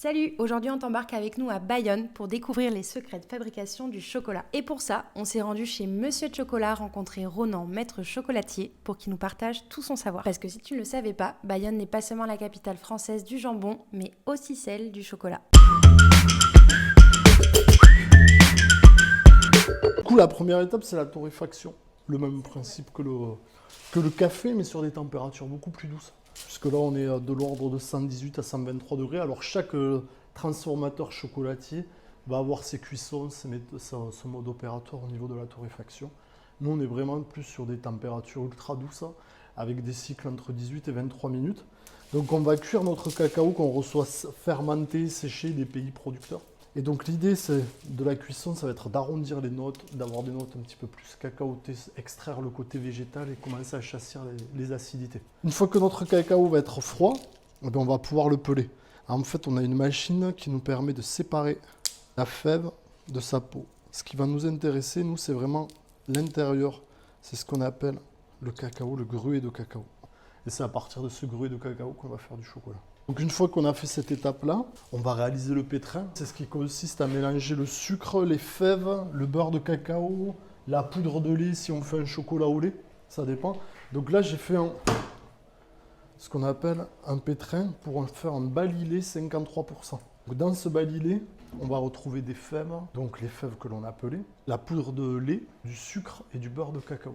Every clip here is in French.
Salut, aujourd'hui on t'embarque avec nous à Bayonne pour découvrir les secrets de fabrication du chocolat. Et pour ça, on s'est rendu chez Monsieur de Chocolat rencontrer Ronan, maître chocolatier, pour qu'il nous partage tout son savoir. Parce que si tu ne le savais pas, Bayonne n'est pas seulement la capitale française du jambon, mais aussi celle du chocolat. Du coup, la première étape, c'est la torréfaction. Le même principe que le café, mais sur des températures beaucoup plus douces. Puisque là, on est de l'ordre de 118 à 123 degrés. Alors, chaque transformateur chocolatier va avoir ses cuissons, son mode opératoire au niveau de la torréfaction. Nous, on est vraiment plus sur des températures ultra douces, avec des cycles entre 18 et 23 minutes. Donc, on va cuire notre cacao qu'on reçoit fermenté, séché des pays producteurs. Et donc l'idée de la cuisson, ça va être d'arrondir les notes, d'avoir des notes un petit peu plus cacaotées, extraire le côté végétal et commencer à chasser les acidités. Une fois que notre cacao va être froid, on va pouvoir le peler. En fait, on a une machine qui nous permet de séparer la fève de sa peau. Ce qui va nous intéresser, nous, c'est vraiment l'intérieur. C'est ce qu'on appelle le cacao, le gruet de cacao. Et c'est à partir de ce gruet de cacao qu'on va faire du chocolat. Donc une fois qu'on a fait cette étape-là, on va réaliser le pétrin. C'est ce qui consiste à mélanger le sucre, les fèves, le beurre de cacao, la poudre de lait si on fait un chocolat au lait, ça dépend. Donc là, j'ai fait ce qu'on appelle un pétrin pour faire un bali-lait 53%. Donc dans ce bali-lait, on va retrouver des fèves, donc les fèves que l'on a appelées, la poudre de lait, du sucre et du beurre de cacao.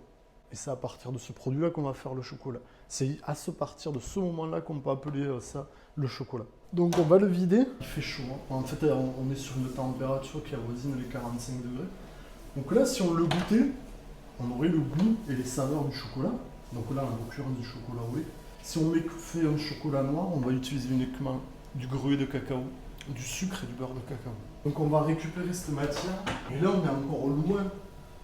Et c'est à partir de ce produit-là qu'on va faire le chocolat. C'est à partir de ce moment-là qu'on peut appeler ça le chocolat. Donc on va le vider. Il fait chaud. En fait, on est sur une température qui avoisine les 45 degrés. Donc là, si on le goûtait, on aurait le goût et les saveurs du chocolat. Donc là, en l'occurrence, du chocolat au lait. Si on fait un chocolat noir, on va utiliser uniquement du gruet de cacao, du sucre et du beurre de cacao. Donc on va récupérer cette matière. Et là, on est encore loin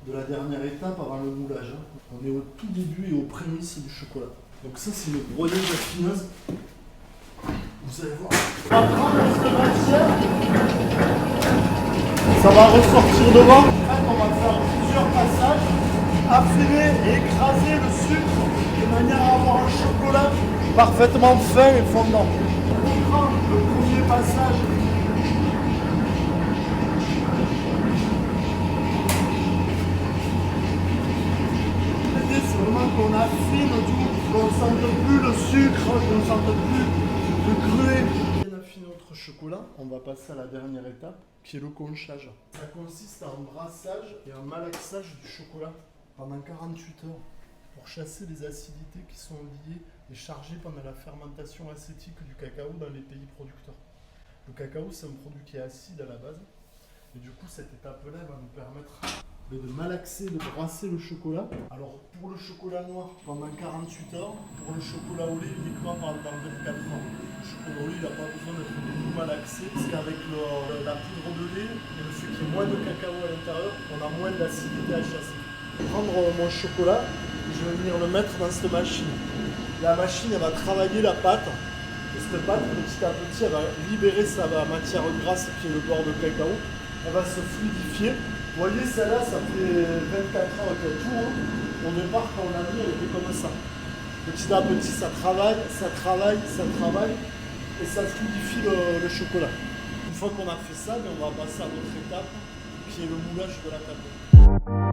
de la dernière étape avant le moulage. On est au tout début et aux prémices du chocolat. Donc ça, c'est une broyeuse affineuse. Vous allez voir. On va prendre cette matière. Ça va ressortir devant. En fait, on va faire plusieurs passages. Affiner et écraser le sucre de manière à avoir un chocolat parfaitement fin et fondant. On prend le premier passage. C'est vraiment qu'on affine tout, qu'on ne sente plus le sucre, qu'on ne sente plus le gruet. Pour affiner notre chocolat, on va passer à la dernière étape, qui est le conchage. Ça consiste à un brassage et un malaxage du chocolat pendant 48 heures pour chasser les acidités qui sont liées et chargées pendant la fermentation acétique du cacao dans les pays producteurs. Le cacao, c'est un produit qui est acide à la base. Et du coup, cette étape-là va nous permettre de malaxer, de brasser le chocolat. Alors, pour le chocolat noir, pendant 48 heures. Pour le chocolat au lait, uniquement pendant 24 heures. Le chocolat au lait, il n'a pas besoin d'être beaucoup malaxé, parce qu'avec la poudre de lait et le fait qu'il y ait moins de cacao à l'intérieur, on a moins d'acidité à chasser. Je vais prendre mon chocolat et je vais venir le mettre dans cette machine. La machine, elle va travailler la pâte. Et cette pâte, petit à petit, elle va libérer sa matière grasse qui est le beurre de cacao. Elle va se fluidifier. Vous voyez, celle-là, ça fait 24 heures qu'elle tourne. Au départ, quand on l'a mis, elle était comme ça. Petit à petit, ça travaille, et ça fluidifie le chocolat. Une fois qu'on a fait ça, on va passer à notre étape, qui est le moulage de la tablette.